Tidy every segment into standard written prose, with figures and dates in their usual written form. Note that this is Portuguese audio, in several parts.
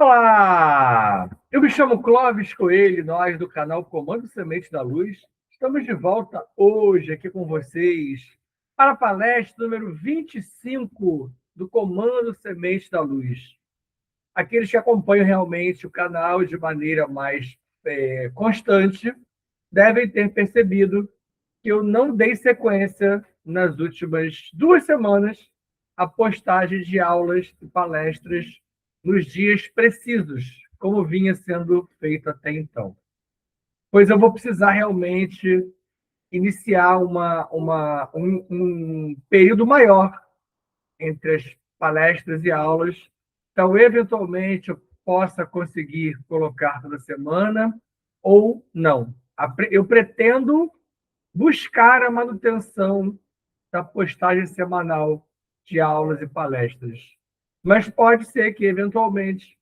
Olá! Eu me chamo Clóvis Coelho, nós do canal Comando Semente da Luz. Estamos de volta hoje aqui com vocês para a palestra número 25 do Comando Semente da Luz. Aqueles que acompanham realmente o canal de maneira mais constante devem ter percebido que eu não dei sequência nas últimas 2 semanas a postagem de aulas e palestras nos dias precisos, como vinha sendo feito até então. Pois eu vou precisar realmente iniciar um período maior entre as palestras e aulas. Então, eventualmente, eu possa conseguir colocar toda semana ou não. Eu pretendo buscar a manutenção da postagem semanal de aulas e palestras. Mas pode ser que, eventualmente,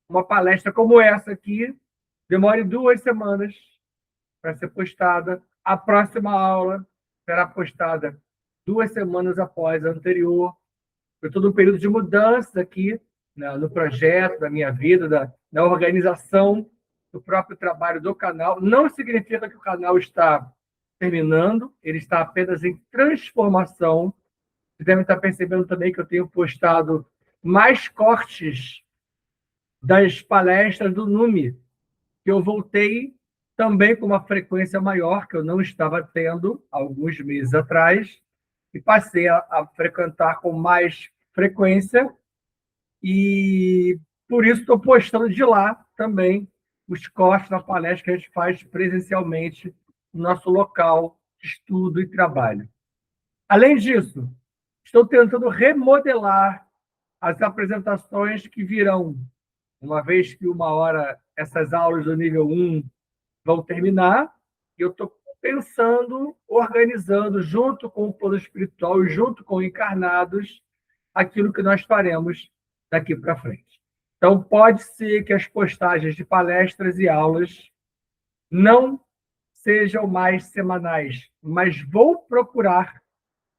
uma palestra como essa aqui demore 2 semanas para ser postada. A próxima aula será postada 2 semanas após a anterior. Foi todo um período de mudança aqui, né, no projeto, da minha vida, da organização do próprio trabalho do canal. Não significa que o canal está terminando, ele está apenas em transformação. Vocês devem estar percebendo também que eu tenho postado mais cortes das palestras do NUME, que eu voltei também com uma frequência maior, que eu não estava tendo alguns meses atrás, e passei a frequentar com mais frequência, e por isso estou postando de lá também os cortes da palestra que a gente faz presencialmente no nosso local de estudo e trabalho. Além disso, estou tentando remodelar as apresentações que virão, uma vez que uma hora essas aulas do nível 1 vão terminar, e eu estou pensando, organizando, junto com o plano espiritual e junto com encarnados, aquilo que nós faremos daqui para frente. Então, pode ser que as postagens de palestras e aulas não sejam mais semanais, mas vou procurar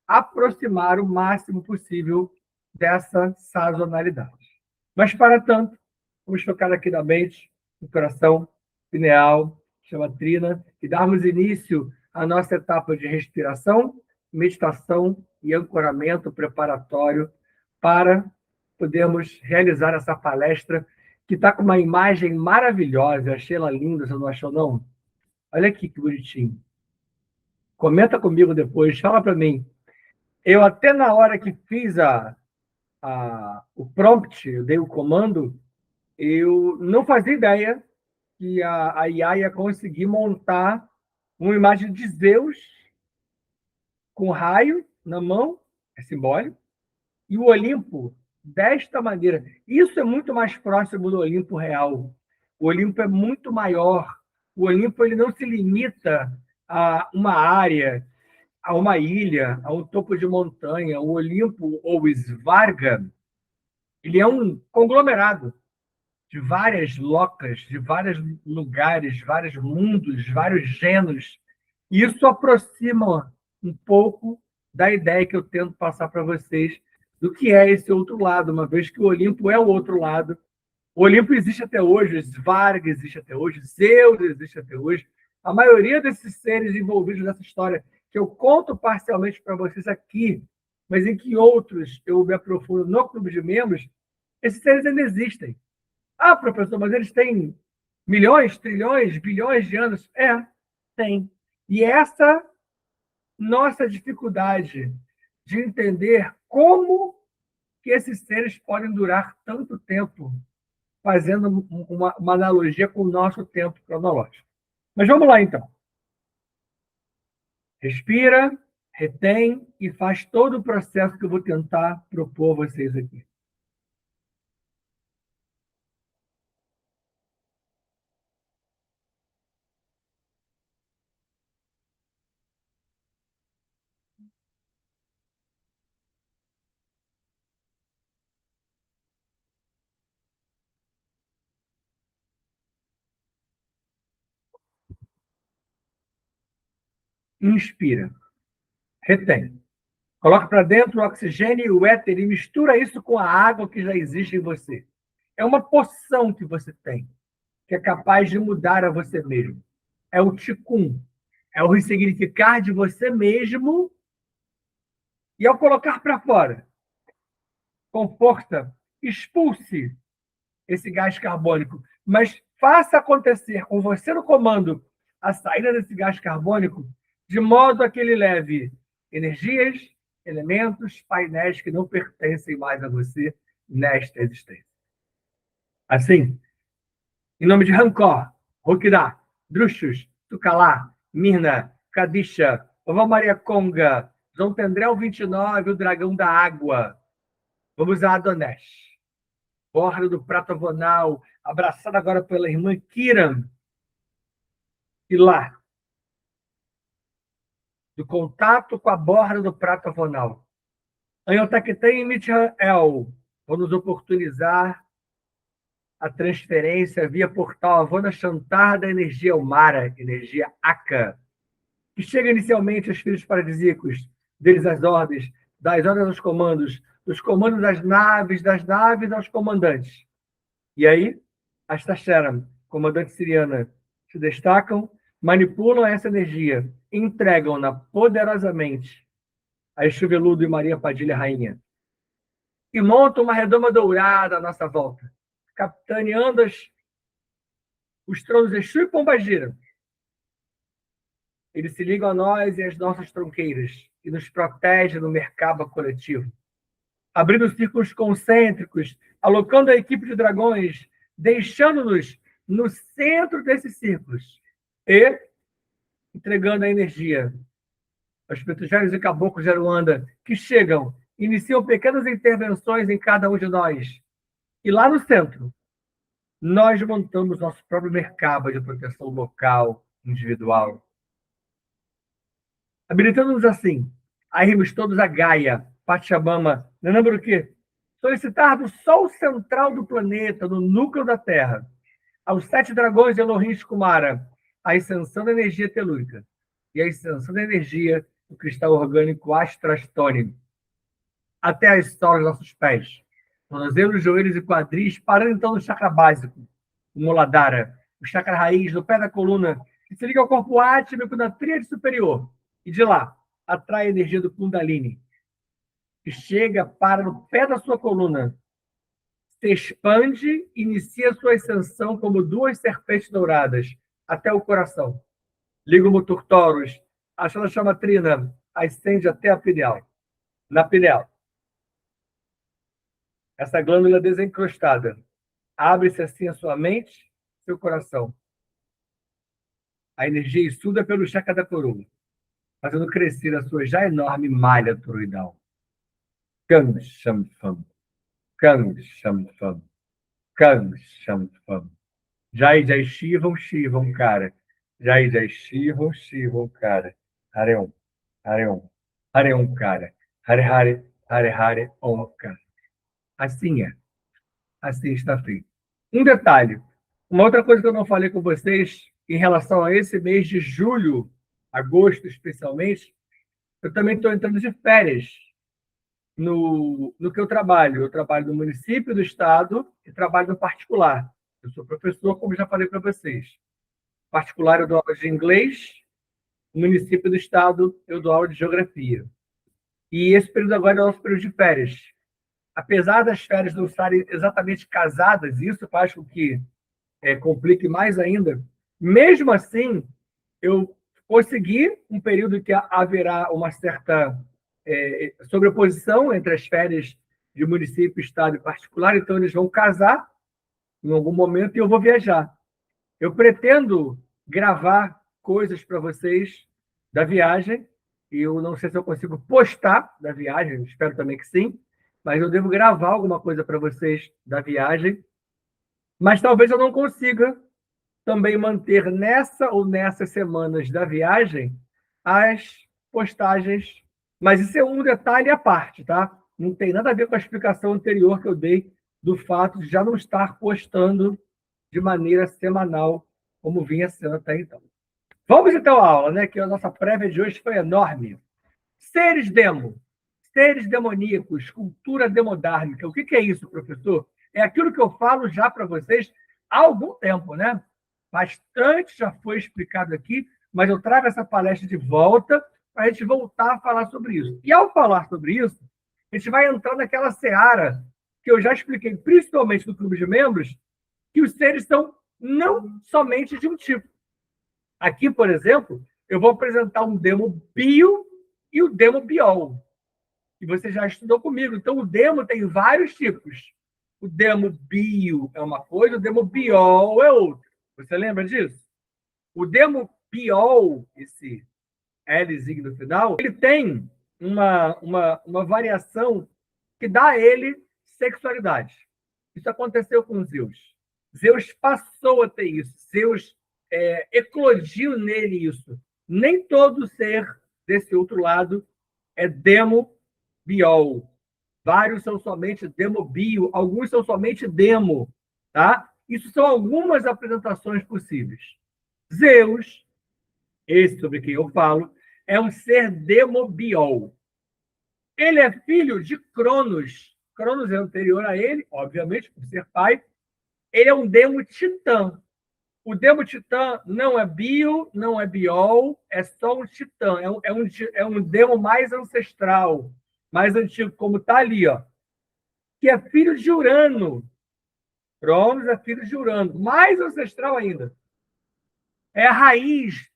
aproximar o máximo possível dessa sazonalidade. Mas, para tanto, vamos tocar aqui na mente, no coração, pineal, chama trina, e darmos início à nossa etapa de respiração, meditação e ancoramento preparatório para podermos realizar essa palestra, que está com uma imagem maravilhosa. Achei ela linda, você não achou, não? Olha aqui que bonitinho. Comenta comigo depois, fala para mim. Eu até na hora que fiz o prompt, eu dei o comando, eu não fazia ideia que a IA ia conseguir montar uma imagem de Zeus com raio na mão, é simbólico, e o Olimpo desta maneira. Isso é muito mais próximo do Olimpo real. O Olimpo é muito maior. O Olimpo ele não se limita a uma área, a uma ilha, a um topo de montanha. O Olimpo, ou Svarga, ele é um conglomerado de várias locas, de vários lugares, vários mundos, vários gêneros. E isso aproxima um pouco da ideia que eu tento passar para vocês do que é esse outro lado, uma vez que o Olimpo é o outro lado. O Olimpo existe até hoje, Svarg existe até hoje, Zeus existe até hoje. A maioria desses seres envolvidos nessa história, que eu conto parcialmente para vocês aqui, mas em que outros eu me aprofundo no clube de membros, esses seres ainda existem. Ah, professor, mas eles têm milhões, trilhões, bilhões de anos? É, tem. E essa nossa dificuldade de entender como que esses seres podem durar tanto tempo, fazendo uma analogia com o nosso tempo cronológico. Mas vamos lá, então. Respira, retém e faz todo o processo que eu vou tentar propor a vocês aqui. Inspira, retém. Coloca para dentro o oxigênio e o éter e mistura isso com a água que já existe em você. É uma poção que você tem, que é capaz de mudar a você mesmo. É o Ticum. É o ressignificar de você mesmo e, ao colocar para fora, com força, expulse esse gás carbônico, mas faça acontecer com você no comando a saída desse gás carbônico de modo a que ele leve energias, elementos, painéis que não pertencem mais a você nesta existência. Assim, em nome de Rancor, Rokidá, Druxus, Tucalá, Mirna, Kadisha, Vovó Maria Conga, João Tendrel 29, o Dragão da Água. Vamos a Adonesh. Borda do Prata Vonal, abraçada agora pela irmã Kiran. E lá, do contato com a borda do Prata Vonal, Anhotaquetem e Mitchael vão nos oportunizar a transferência via portal Havana Chantar da energia Umara, energia Aka, que chega inicialmente aos filhos paradisíacos, deles as ordens, das ordens aos comandos, dos comandos das naves aos comandantes. E aí, as Tasharam, comandante siriana, se destacam, manipulam essa energia, entregam-na poderosamente a Chuveludo e Maria Padilha Rainha, e montam uma redoma dourada à nossa volta, capitaneando os tronos Exu e Pombagira. Eles se ligam a nós e às nossas tronqueiras e nos protegem no mercado coletivo, abrindo círculos concêntricos, alocando a equipe de dragões, deixando-nos no centro desses círculos e entregando a energia aos petujeiros e caboclos de Aruanda, que chegam, iniciam pequenas intervenções em cada um de nós. E lá no centro, nós montamos nosso próprio mercado de proteção local, individual. Habilitando-nos assim, a irmos todos a Gaia, Pachamama, não lembro o quê? Solicitar do Sol central do planeta, no núcleo da Terra, aos 7 dragões de Elohim Kumara, a ascensão da energia telúrica e a ascensão da energia do cristal orgânico astrastônico, até as solas dos nossos pés, tornozelos, joelhos e quadris, parando então no chakra básico, o Muladhara, o chakra raiz, no pé da coluna, que se liga ao corpo átmico na tríade superior, e de lá atrai a energia do Kundalini, que chega para no pé da sua coluna, se expande e inicia sua ascensão como 2 serpentes douradas até o coração. Liga o motor Taurus, a chama trina, ascende até a pineal. Na pineal, essa glândula desencrustada, abre-se assim a sua mente, seu coração. A energia estuda pelo chakra da coroa, fazendo crescer a sua já enorme malha toroidal. Kang Shamfam. Kang Shamfam. Kang Shamfam. Jai Jai Shivam, Shivam, cara. Jai Jai Shivam, Shivam, cara. Hare Om, cara. Hare Om, cara. Assim é. Assim está feito. Um detalhe. Uma outra coisa que eu não falei com vocês em relação a esse mês de julho, agosto especialmente, eu também estou entrando de férias no que eu trabalho. Eu trabalho no município, do estado e trabalho no particular. Eu sou professor, como já falei para vocês. Particular, eu dou aula de inglês. No município do estado, eu dou aula de geografia. E esse período agora é o nosso período de férias. Apesar das férias não estarem exatamente casadas, isso faz com que complique mais ainda. Mesmo assim, eu consegui um período que haverá uma certa sobreposição entre as férias de município, estado e particular, então eles vão casar em algum momento e eu vou viajar. Eu pretendo gravar coisas para vocês da viagem, e eu não sei se eu consigo postar da viagem, espero também que sim, mas eu devo gravar alguma coisa para vocês da viagem, mas talvez eu não consiga também manter nessa ou nessas semanas da viagem as postagens. Mas isso é um detalhe à parte, tá? Não tem nada a ver com a explicação anterior que eu dei do fato de já não estar postando de maneira semanal, como vinha sendo até então. Vamos então à aula, né? Que a nossa prévia de hoje foi enorme. Seres demoníacos, cultura demodármica. O que é isso, professor? é aquilo que eu falo já para vocês há algum tempo, né? Bastante já foi explicado aqui, mas eu trago essa palestra de volta para a gente voltar a falar sobre isso. E ao falar sobre isso, a gente vai entrar naquela seara que eu já expliquei, principalmente no Clube de Membros, que os seres são não somente de um tipo. Aqui, por exemplo, eu vou apresentar um demo bio e o demo biol, que você já estudou comigo. Então, o demo tem vários tipos. O demo bio é uma coisa, o demo biol é outra. Você lembra disso? O demo biol, esse Lzinho no final, ele tem uma variação que dá a ele sexualidade. Isso aconteceu com Zeus. Zeus passou a ter isso. Zeus eclodiu nele isso. Nem todo ser desse outro lado é demo biol. Vários são somente demo bio, alguns são somente demo, tá? Isso são algumas apresentações possíveis. Zeus, esse sobre quem eu falo, é um ser demobiol. Ele é filho de Cronos. Cronos é anterior a ele, obviamente, por ser pai. Ele é um demo-titã. O demo-titã não é bio, não é biol, é só um titã. É um demo mais ancestral, mais antigo, como está ali, ó, que é filho de Urano. Cronos é filho de Urano, mais ancestral ainda. É a raiz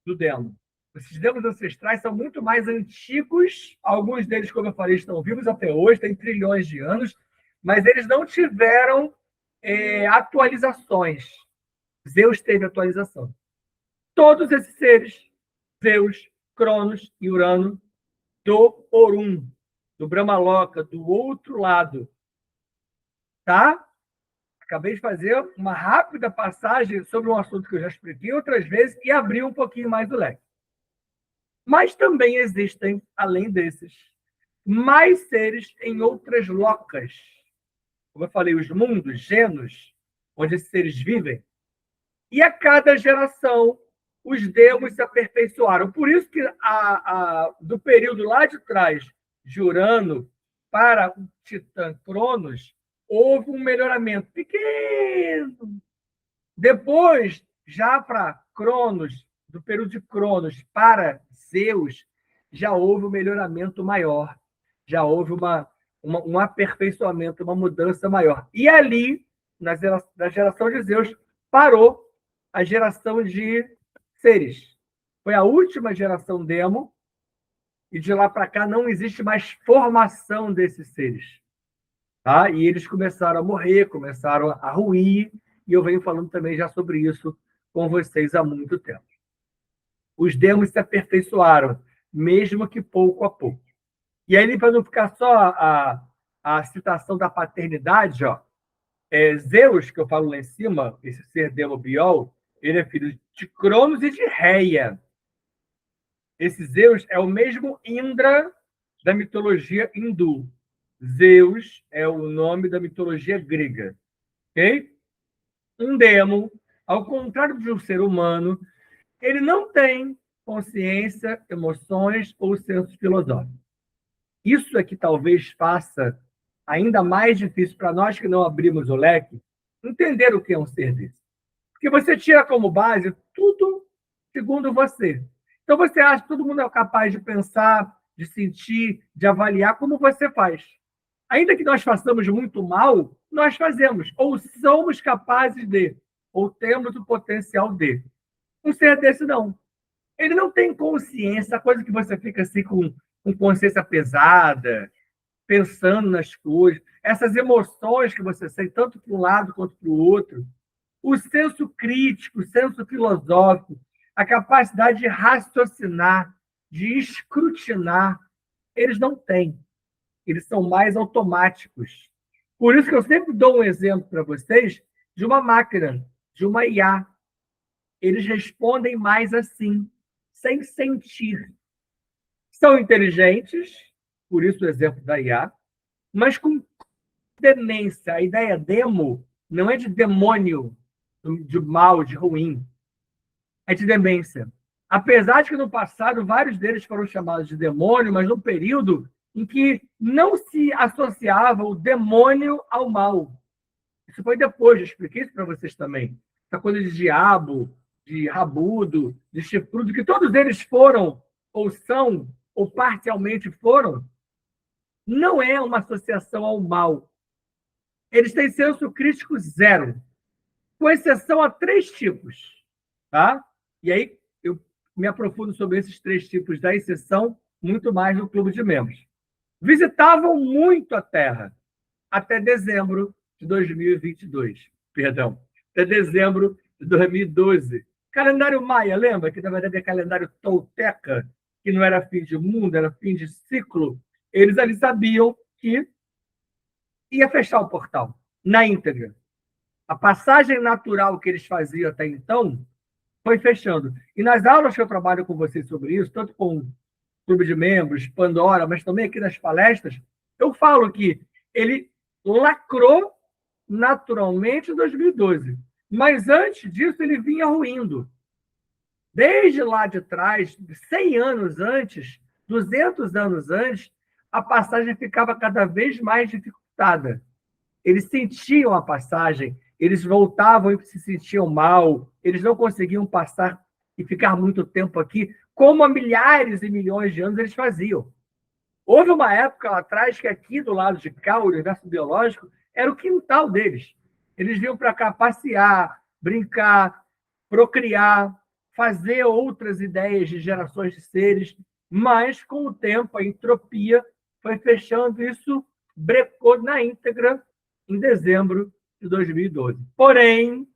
do demo. Esses demos ancestrais são muito mais antigos. Alguns deles, como eu falei, estão vivos até hoje, têm trilhões de anos, mas eles não tiveram atualizações. Zeus teve atualização. Todos esses seres, Zeus, Cronos e Urano, do Orum, do Brahmaloka, do outro lado. Tá? Acabei de fazer uma rápida passagem sobre um assunto que eu já expliquei outras vezes e abri um pouquinho mais o leque. Mas também existem, além desses, mais seres em outras locas. Como eu falei, os mundos, genos, onde esses seres vivem. E a cada geração, os demos se aperfeiçoaram. Por isso que do período lá de trás, de Urano para o Titã Cronos, houve um melhoramento pequeno. Depois, já para Cronos, do período de Cronos para Zeus, já houve um melhoramento maior. Já houve um aperfeiçoamento, uma mudança maior. E ali, na geração de Zeus, parou a geração de seres. Foi a última geração demo, e de lá para cá não existe mais formação desses seres. Tá? E eles começaram a morrer, começaram a ruir, e eu venho falando também já sobre isso com vocês há muito tempo. Os demos se aperfeiçoaram, mesmo que pouco a pouco. E aí, para não ficar só a citação da paternidade, ó, Zeus, que eu falo lá em cima, esse ser demo-biol, ele é filho de Cronos e de Reia. Esse Zeus é o mesmo Indra da mitologia hindu. Zeus é o nome da mitologia grega. Ok? Um demo, ao contrário de um ser humano, ele não tem consciência, emoções ou senso filosófico. Isso é que talvez faça ainda mais difícil para nós que não abrimos o leque entender o que é um ser desse. Porque você tira como base tudo segundo você. Então você acha que todo mundo é capaz de pensar, de sentir, de avaliar como você faz. Ainda que nós façamos muito mal, nós fazemos, ou somos capazes de, ou temos o potencial de. Um ser desse não. Ele não tem consciência, a coisa que você fica assim com consciência pesada, pensando nas coisas, essas emoções que você sente, tanto para um lado quanto para o outro, o senso crítico, o senso filosófico, a capacidade de raciocinar, de escrutinar, eles não têm. Eles são mais automáticos. Por isso que eu sempre dou um exemplo para vocês de uma máquina, de uma IA. Eles respondem mais assim, sem sentir. São inteligentes, por isso o exemplo da IA, mas com demência. A ideia demo não é de demônio, de mal, de ruim. É de demência. Apesar de que no passado vários deles foram chamados de demônio, mas no período em que não se associava o demônio ao mal. Isso foi depois, eu expliquei isso para vocês também. Essa coisa de diabo, de rabudo, de chifrudo, que todos eles foram, ou são, ou parcialmente foram, não é uma associação ao mal. Eles têm senso crítico zero, com exceção a 3 tipos. Tá? E aí eu me aprofundo sobre esses 3 tipos da exceção, muito mais no clube de membros. Visitavam muito a Terra até dezembro de 2022. Perdão, até dezembro de 2012. Calendário maia, lembra? Que, na verdade, é calendário tolteca, que não era fim de mundo, era fim de ciclo. Eles ali sabiam que ia fechar o portal na íntegra. A passagem natural que eles faziam até então foi fechando. E nas aulas que eu trabalho com vocês sobre isso, tanto com o Clube de Membros, Pandora, mas também aqui nas palestras, eu falo que ele lacrou naturalmente em 2012. Mas antes disso, ele vinha ruindo. Desde lá de trás, 100 anos antes, 200 anos antes, a passagem ficava cada vez mais dificultada. Eles sentiam a passagem, eles voltavam e se sentiam mal, eles não conseguiam passar e ficar muito tempo aqui, como há milhares e milhões de anos eles faziam. Houve uma época lá atrás que aqui do lado de cá, o universo biológico, era o quintal deles. Eles vinham para cá passear, brincar, procriar, fazer outras ideias de gerações de seres, mas com o tempo a entropia foi fechando isso, brecou na íntegra em dezembro de 2012. Porém,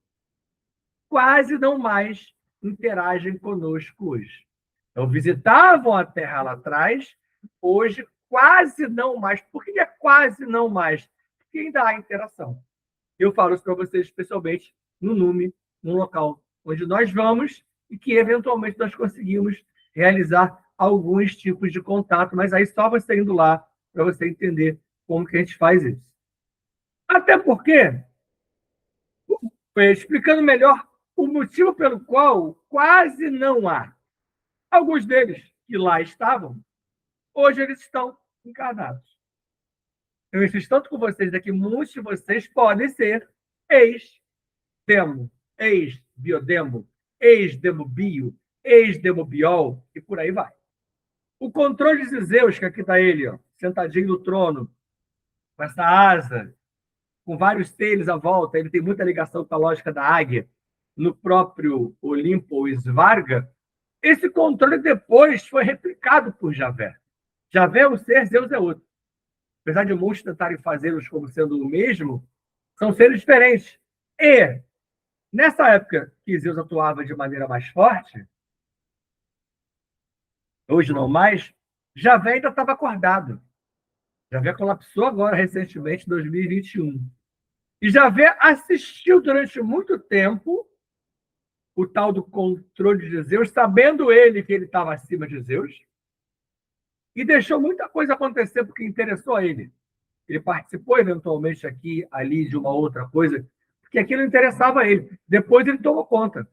quase não mais interagem conosco hoje. Então, visitavam a Terra lá atrás, hoje quase não mais. Por que é quase não mais? Porque ainda há interação. Eu falo isso para vocês, especialmente no NUME, no local onde nós vamos e que, eventualmente, nós conseguimos realizar alguns tipos de contato, mas aí só você indo lá para você entender como que a gente faz isso. Até porque, explicando melhor o motivo pelo qual quase não há. Alguns deles que lá estavam, hoje eles estão encarnados. Eu insisto tanto com vocês aqui, muitos de vocês podem ser ex-demo, ex-biodemo, ex-demobio, ex-demobiol, e por aí vai. O controle de Zeus, que aqui está ele, ó, sentadinho no trono, com essa asa, com vários seres à volta, ele tem muita ligação com a lógica da águia, no próprio Olimpo ou Svarga. Esse controle depois foi replicado por Javé. Javé é um ser, Zeus é outro. Apesar de muitos tentarem fazê-los como sendo o mesmo, são seres diferentes. E, nessa época que Zeus atuava de maneira mais forte, hoje não mais, Javé ainda estava acordado. Javé colapsou agora, recentemente, em 2021. E Javé assistiu durante muito tempo o tal do controle de Zeus, sabendo ele que ele estava acima de Zeus, e deixou muita coisa acontecer porque interessou a ele. Ele participou eventualmente aqui, ali, de uma outra coisa, porque aquilo interessava a ele. Depois ele tomou conta.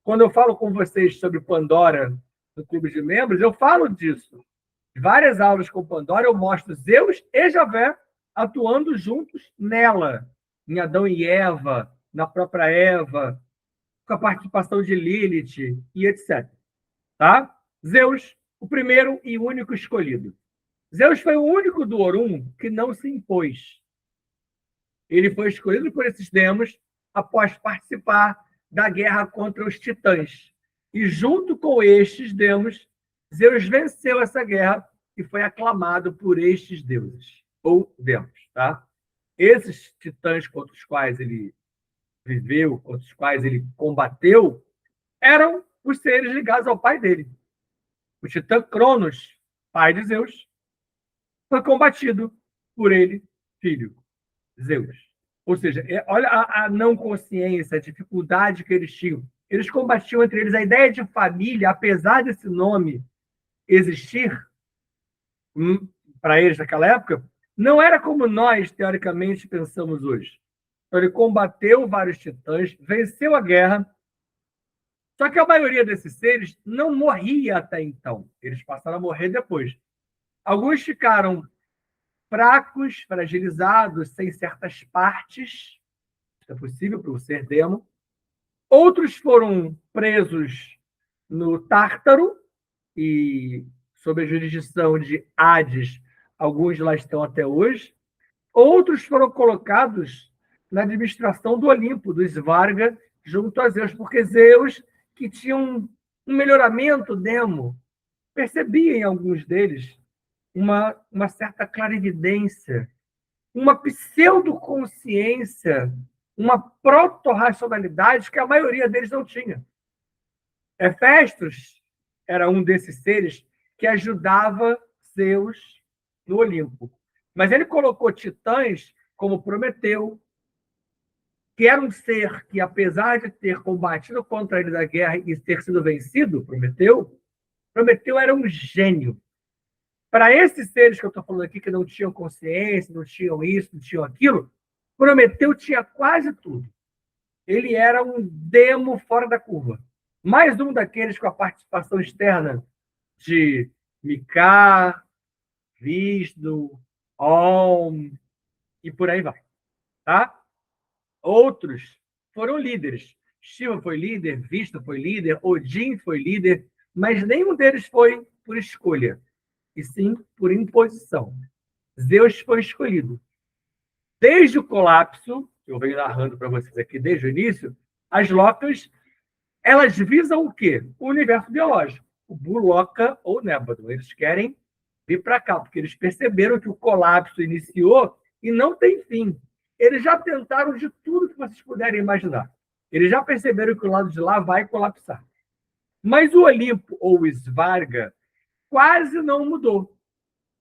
Quando eu falo com vocês sobre Pandora no Clube de Membros, eu falo disso. Em várias aulas com Pandora, eu mostro Zeus e Javé atuando juntos nela, em Adão e Eva, na própria Eva, com a participação de Lilith e etc. Tá? Zeus, o primeiro e único escolhido. Zeus foi o único do Orum que não se impôs. Ele foi escolhido por esses demos após participar da guerra contra os titãs. E junto com estes demos, Zeus venceu essa guerra e foi aclamado por estes deuses, ou demos. Tá? Esses titãs contra os quais ele viveu, contra os quais ele combateu, eram os seres ligados ao pai dele. O titã Cronos, pai de Zeus, foi combatido por ele, filho, Zeus. Ou seja, olha a não consciência, a dificuldade que eles tinham. Eles combatiam entre eles. A ideia de família, apesar desse nome existir para eles naquela época, não era como nós, teoricamente, pensamos hoje. Então, ele combateu vários titãs, venceu a guerra. Só que a maioria desses seres não morria até então. Eles passaram a morrer depois. Alguns ficaram fracos, fragilizados, sem certas partes, é possível para o ser demo. Outros foram presos no Tártaro e, sob a jurisdição de Hades, alguns lá estão até hoje. Outros foram colocados na administração do Olimpo, do Svarga, junto a Zeus, porque Zeus, que tinha um melhoramento demo, percebia em alguns deles uma certa clarividência, uma pseudoconsciência, uma proto-racionalidade que a maioria deles não tinha. Hefestos era um desses seres que ajudava Zeus no Olimpo. Mas ele colocou titãs como Prometeu, que era um ser que, apesar de ter combatido contra ele na guerra e ter sido vencido, Prometeu era um gênio. Para esses seres que eu estou falando aqui, que não tinham consciência, não tinham isso, não tinham aquilo, Prometeu tinha quase tudo. Ele era um demo fora da curva. Mais um daqueles com a participação externa de Mika, Vishnu, Om, e por aí vai. Tá? Outros foram líderes. Shiva foi líder, Vishnu foi líder, Odin foi líder, mas nenhum deles foi por escolha, e sim por imposição. Zeus foi escolhido. Desde o colapso, que eu venho narrando para vocês aqui desde o início, as locas, elas visam o quê? O universo biológico. O Buloca ou Nébado. Eles querem vir para cá, porque eles perceberam que o colapso iniciou e não tem fim. Eles já tentaram de tudo que vocês puderem imaginar. Eles já perceberam que o lado de lá vai colapsar. Mas o Olimpo, ou o Svarga, quase não mudou.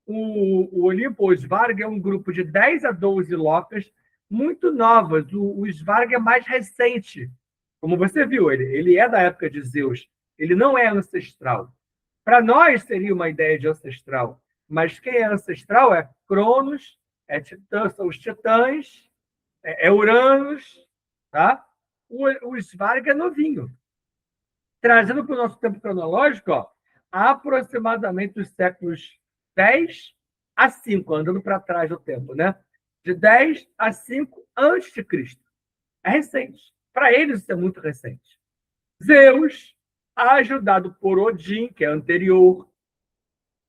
O Olimpo, ou Svarga, é um grupo de 10 a 12 locas muito novas. O Svarga é mais recente. Como você viu, ele é da época de Zeus. Ele não é ancestral. Para nós seria uma ideia de ancestral, mas quem é ancestral é Cronos, são os titãs, é Uranus, tá? O Svarga é novinho. Trazendo para o nosso tempo cronológico, ó, aproximadamente os séculos 10 a 5, andando para trás do tempo, né? De 10 a 5 antes de Cristo. É recente. Para eles isso é muito recente. Zeus, ajudado por Odin, que é anterior.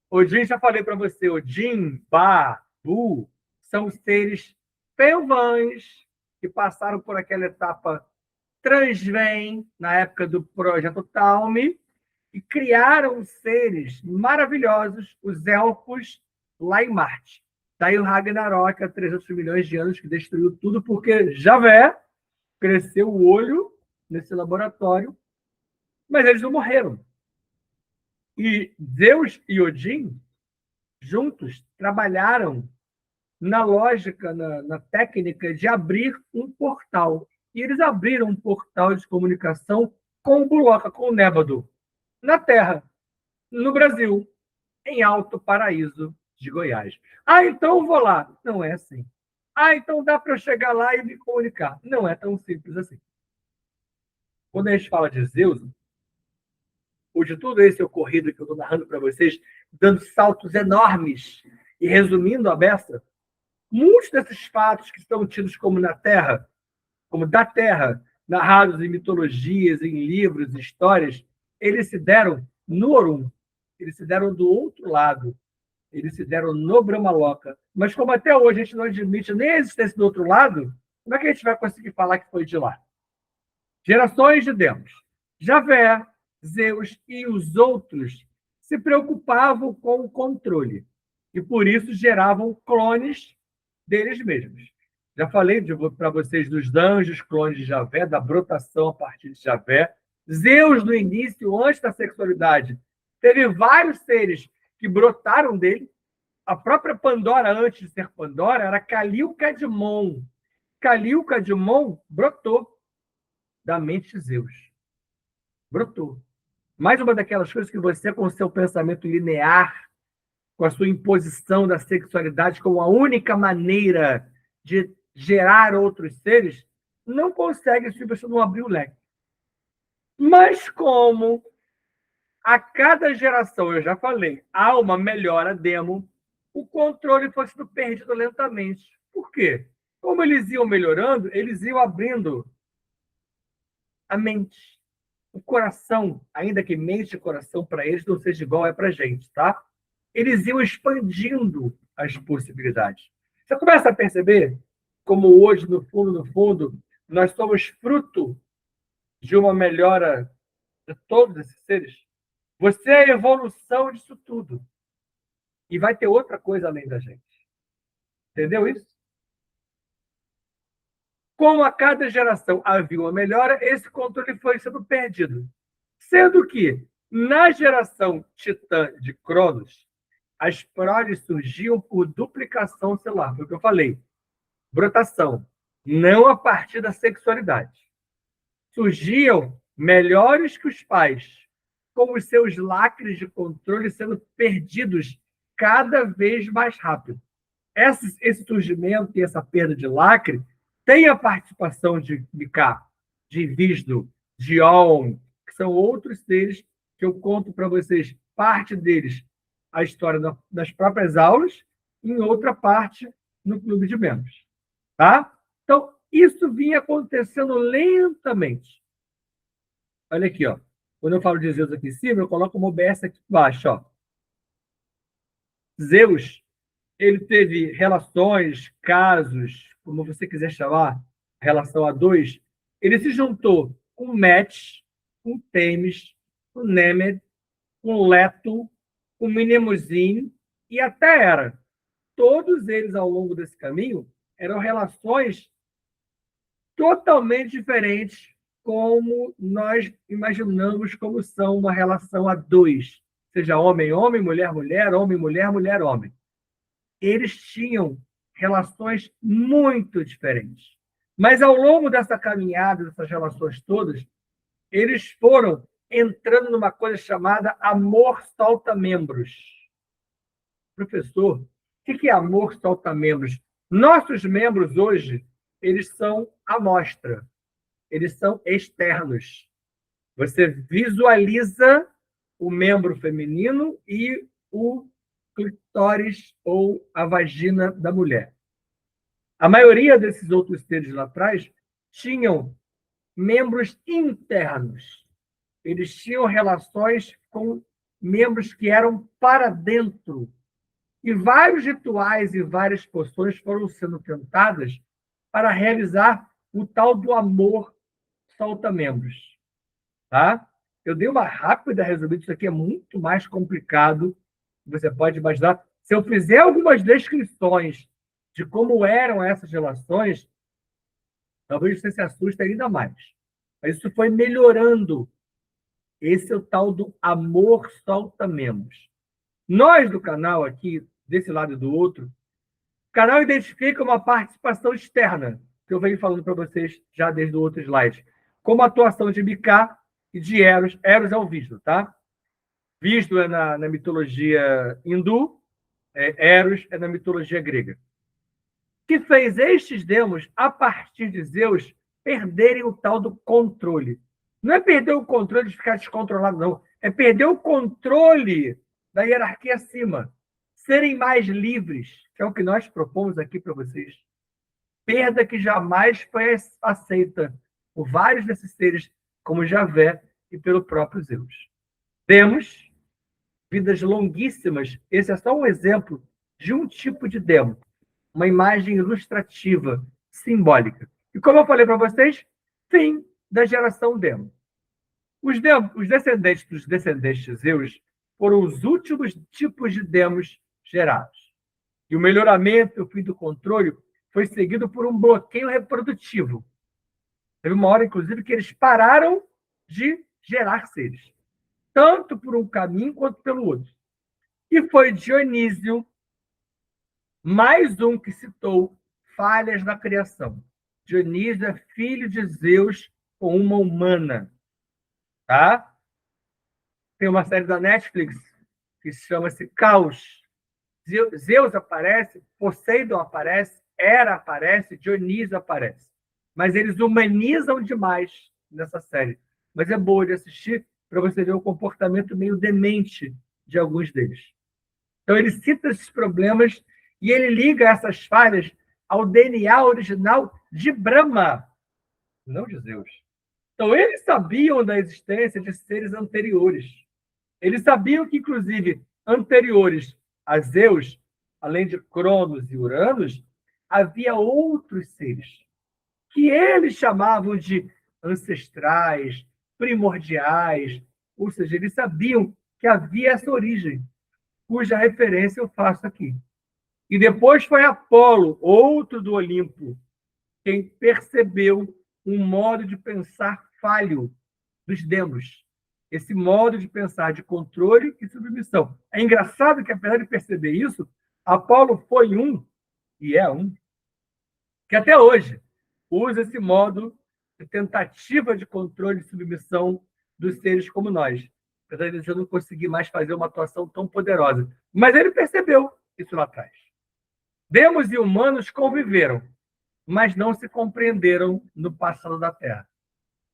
Odin, já falei para você, Odin, Ba, Bu, são seres pelvães que passaram por aquela etapa Transvém, na época do Projeto Talme, e criaram seres maravilhosos, os elfos, lá em Marte. Daí o Ragnarok, há 300 milhões de anos, que destruiu tudo, porque Javé cresceu o olho nesse laboratório, mas eles não morreram. E Zeus e Odin, juntos, trabalharam na lógica, na técnica de abrir um portal. E eles abriram um portal de comunicação com o Buloca, com o Nébado, na Terra, no Brasil, em Alto Paraíso de Goiás. Ah, então eu vou lá. Não é assim. Ah, então dá para eu chegar lá e me comunicar. Não é tão simples assim. Quando a gente fala de Zeus, ou de tudo esse ocorrido que eu estou narrando para vocês, dando saltos enormes e resumindo a beça, muitos desses fatos que estão tidos como na Terra, como da Terra, narrados em mitologias, em livros, em histórias, eles se deram no Orum, eles se deram do outro lado, eles se deram no Brahmaloka. Mas como até hoje a gente não admite nem a existência do outro lado, como é que a gente vai conseguir falar que foi de lá? Gerações de demos. Javé, Zeus e os outros se preocupavam com o controle e, por isso, geravam clones deles mesmos. Já falei para vocês dos anjos, clones de Javé, da brotação a partir de Javé. Zeus, no início, antes da sexualidade, teve vários seres que brotaram dele. A própria Pandora, antes de ser Pandora, era Calil-Cadmon. Calil-Cadmon brotou da mente de Zeus. Brotou. Mais uma daquelas coisas que você, com o seu pensamento linear, com a sua imposição da sexualidade como a única maneira de gerar outros seres, não consegue se você não abrir o leque. Mas como a cada geração, eu já falei, há uma melhora demo, o controle foi sendo perdido lentamente. Por quê? Como eles iam melhorando, eles iam abrindo a mente, o coração, ainda que mente e coração para eles não seja igual é para a gente, tá? Eles iam expandindo as possibilidades. Você começa a perceber como hoje, no fundo, nós somos fruto de uma melhora de todos esses seres? Você é a evolução disso tudo. E vai ter outra coisa além da gente. Entendeu isso? Como a cada geração havia uma melhora, esse controle foi sendo perdido. Sendo que, na geração titã de Cronos, as proles surgiam por duplicação celular. Foi o que eu falei. Brotação. Não a partir da sexualidade. Surgiam melhores que os pais, com os seus lacres de controle sendo perdidos cada vez mais rápido. Esse surgimento e essa perda de lacre tem a participação de Mika, de Vishnu, de Om, que são outros seres que eu conto para vocês, parte deles, a história das próprias aulas, e em outra parte no clube de membros. Tá? Então, isso vinha acontecendo lentamente. Olha aqui, ó. Quando eu falo de Zeus aqui em cima, eu coloco uma OBS aqui embaixo. Ó. Zeus, ele teve relações, casos, como você quiser chamar, relação a dois. Ele se juntou com Met, com Temis, com Nemed, com Leto, com Mnemosyne e até Hera. Todos eles, ao longo desse caminho, eram relações totalmente diferentes como nós imaginamos como são uma relação a dois, seja homem-homem, mulher-mulher, homem-mulher, mulher-homem. Eles tinham relações muito diferentes. Mas, ao longo dessa caminhada, dessas relações todas, eles foram entrando numa coisa chamada amor solta-membros. Professor, o que é amor solta-membros? Nossos membros hoje, eles são amostra. Eles são externos. Você visualiza o membro feminino e o clitóris ou a vagina da mulher. A maioria desses outros seres lá atrás tinham membros internos. Eles tinham relações com membros que eram para dentro. E vários rituais e várias poções foram sendo tentadas para realizar o tal do amor solta-membros. Tá? Eu dei uma rápida resumida, isso aqui é muito mais complicado, você pode imaginar. Se eu fizer algumas descrições de como eram essas relações, talvez você se assuste ainda mais. Mas isso foi melhorando. Esse é o tal do amor solta-membros. Nós do canal aqui, desse lado e do outro, o canal identifica uma participação externa, que eu venho falando para vocês já desde o outro slide, como a atuação de Mika e de Eros. Eros é o Vishnu, tá? Vishnu é na mitologia hindu, Eros é na mitologia grega. Que fez estes demos, a partir de Zeus, perderem o tal do controle. Não é perder o controle de ficar descontrolado, não. É perder o controle da hierarquia acima. Serem mais livres, que é o que nós propomos aqui para vocês. Perda que jamais foi aceita por vários desses seres, como Javé e pelo próprio Zeus. Demos vidas longuíssimas. Esse é só um exemplo de um tipo de demo. Uma imagem ilustrativa, simbólica. E como eu falei para vocês, fim da geração demo. Os descendentes dos descendentes de Zeus foram os últimos tipos de demos gerados. E o melhoramento, o fim do controle, foi seguido por um bloqueio reprodutivo. Teve uma hora, inclusive, que eles pararam de gerar seres, tanto por um caminho quanto pelo outro. E foi Dionísio, mais um que citou falhas na criação. Dionísio é filho de Zeus com uma humana. Tá? Tem uma série da Netflix que chama-se Caos. Zeus aparece, Poseidon aparece, Hera aparece, Dionísio aparece. Mas eles humanizam demais nessa série. Mas é boa de assistir para você ver o comportamento meio demente de alguns deles. Então, ele cita esses problemas e ele liga essas falhas ao DNA original de Brahma, não de Zeus. Então, eles sabiam da existência de seres anteriores. Eles sabiam que, inclusive, anteriores a Zeus, além de Cronos e Uranos, havia outros seres que eles chamavam de ancestrais, primordiais, ou seja, eles sabiam que havia essa origem, cuja referência eu faço aqui. E depois foi Apolo, outro do Olimpo, quem percebeu um modo de pensar falho dos demos. Esse modo de pensar de controle e submissão. É engraçado que, apesar de perceber isso, Apolo foi e é que até hoje usa esse modo de tentativa de controle e submissão dos seres como nós. Apesar de eu não conseguir mais fazer uma atuação tão poderosa. Mas ele percebeu isso lá atrás. Demos e humanos conviveram, mas não se compreenderam no passado da Terra.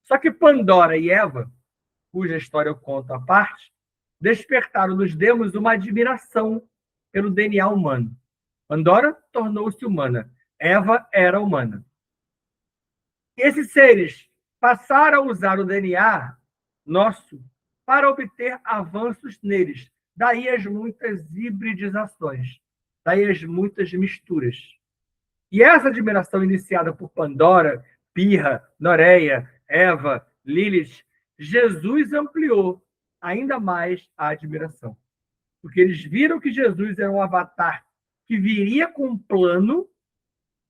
Só que Pandora e Eva, cuja história eu conto à parte, despertaram nos demos uma admiração pelo DNA humano. Pandora tornou-se humana. Eva era humana. Esses seres passaram a usar o DNA nosso para obter avanços neles. Daí as muitas hibridizações, daí as muitas misturas. E essa admiração iniciada por Pandora, Pirra, Noreia, Eva, Lilith, Jesus ampliou ainda mais a admiração. Porque eles viram que Jesus era um avatar que viria com um plano,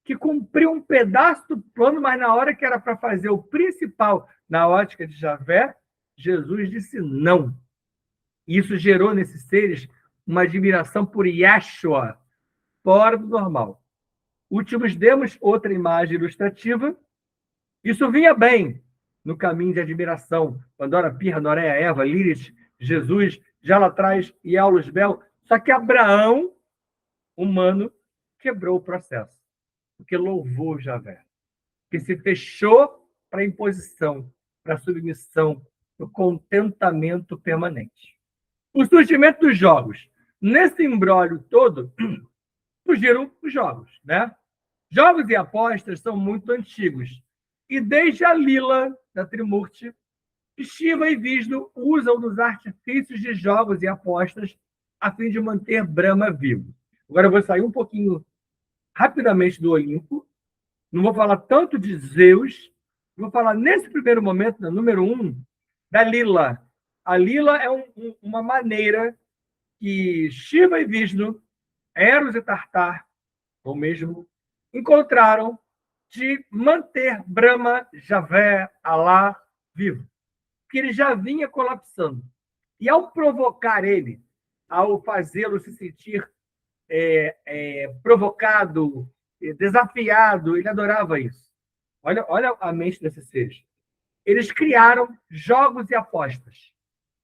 que cumpriu um pedaço do plano, mas na hora que era para fazer o principal, na ótica de Javé, Jesus disse não. E isso gerou nesses seres uma admiração por Yeshua, fora do normal. Últimos demos, outra imagem ilustrativa. Isso vinha bem no caminho de admiração. Pandora, Pirra, Noreia, Eva, Lilith, Jesus, já lá atrás, e Aulus Bel. Só que Abraão, humano, quebrou o processo. Porque louvou Javé. Que se fechou para a imposição, para a submissão, para o contentamento permanente. O surgimento dos jogos. Nesse imbróglio todo, surgiram os jogos, né? Jogos e apostas são muito antigos. E desde a Lila, da Trimurti, Shiva e Vishnu usam dos artifícios de jogos e apostas a fim de manter Brahma vivo. Agora eu vou sair um pouquinho rapidamente do Olimpo. Não vou falar tanto de Zeus. Vou falar, nesse primeiro momento, no número 1, da Lila. A Lila é uma maneira que Shiva e Vishnu, Eros e Tartar, ou mesmo, encontraram de manter Brahma, Javé, Alá vivo. Porque ele já vinha colapsando. E ao provocar ele, ao fazê-lo se sentir provocado, desafiado, ele adorava isso. Olha a mente desses seres. Eles criaram jogos e apostas.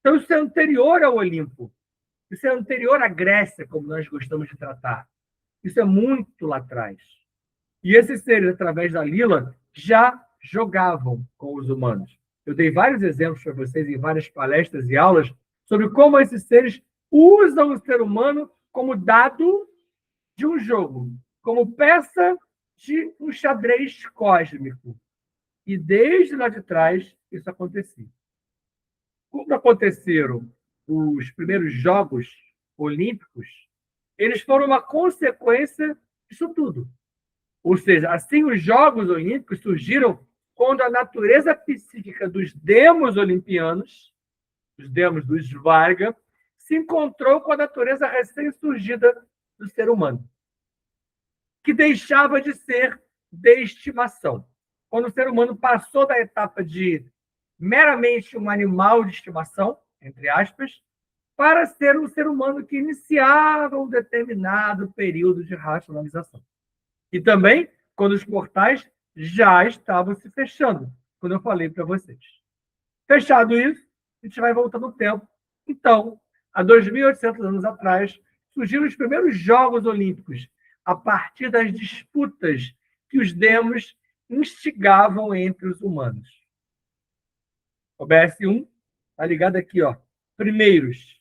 Então, isso é anterior ao Olimpo. Isso é anterior à Grécia, como nós gostamos de tratar. Isso é muito lá atrás. E esses seres, através da Lila, já jogavam com os humanos. Eu dei vários exemplos para vocês em várias palestras e aulas sobre como esses seres usam o ser humano como dado de um jogo, como peça de um xadrez cósmico. E desde lá de trás, isso acontecia. Quando aconteceram os primeiros Jogos Olímpicos, eles foram uma consequência disso tudo. Ou seja, assim os Jogos Olímpicos surgiram quando a natureza psíquica dos demos olimpianos, os demos do Svarga, se encontrou com a natureza recém-surgida do ser humano, que deixava de ser de estimação. Quando o ser humano passou da etapa de meramente um animal de estimação, entre aspas, para ser um ser humano que iniciava um determinado período de racionalização. E também quando os portais já estavam se fechando, quando eu falei para vocês. Fechado isso, a gente vai voltar no tempo. Então, há 2.800 anos atrás, surgiram os primeiros Jogos Olímpicos, a partir das disputas que os demos instigavam entre os humanos. OBS 1, Está ligado aqui, ó. Primeiros.